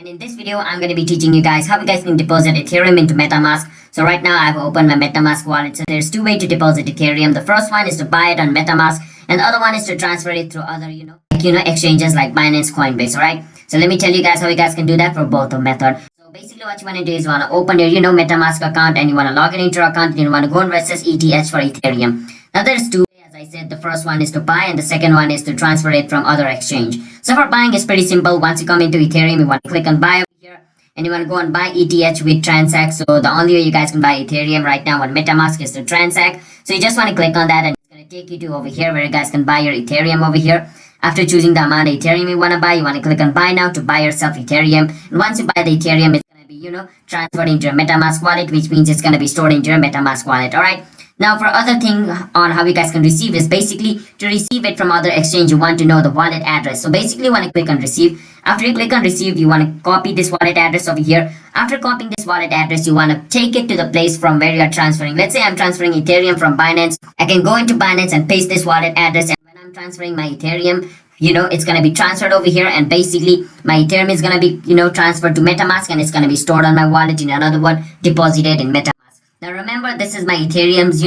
And in this video, I'm going to be teaching you guys how you guys can deposit Ethereum into Metamask. So right now, I've opened my Metamask wallet. So there's two ways to deposit Ethereum. The first one is to buy it on Metamask, and the other one is to transfer it through other, exchanges like Binance, Coinbase. All right. So let me tell you guys how you guys can do that for both the method. So basically, what you want to do is you want to open your, Metamask account, and you want to log in into your account, and you want to go and register ETH for Ethereum. Now there's two. As I said, the first one is to buy and the second one is to transfer it from other exchange. So for buying, it's pretty simple. Once you come into Ethereum, you want to click on buy over here and you want to go and buy ETH with Transact. So the only way you guys can buy Ethereum right now on Metamask is to Transact. So you just want to click on that and it's going to take you to over here where you guys can buy your Ethereum over here. After choosing the amount of Ethereum you want to buy, you want to click on buy now to buy yourself Ethereum. And once you buy the Ethereum, it's going to be, transferred into your Metamask wallet, which means it's going to be stored into your Metamask wallet. All right. Now for other thing on how you guys can receive is basically to receive it from other exchange, you want to know the wallet address. So basically you want to click on receive. After you click on receive, you want to copy this wallet address over here. After copying this wallet address, you want to take it to the place from where you are transferring. Let's say I'm transferring Ethereum from Binance. I can go into Binance and paste this wallet address, and when I'm transferring my Ethereum, it's going to be transferred over here, and basically my Ethereum is going to be, transferred to Metamask, and it's going to be stored on my wallet in another one, deposited in Metamask. Now remember, this is my Ethereum's,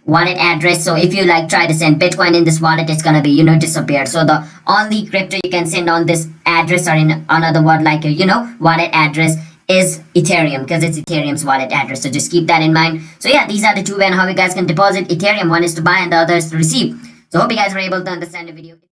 wallet address. So if you try to send Bitcoin in this wallet, it's gonna be, disappeared. So the only crypto you can send on this address, or in another word like a, wallet address, is Ethereum, because it's Ethereum's wallet address. So just keep that in mind. So yeah, these are the two ways how you guys can deposit Ethereum. One is to buy and the other is to receive. So hope you guys were able to understand the video.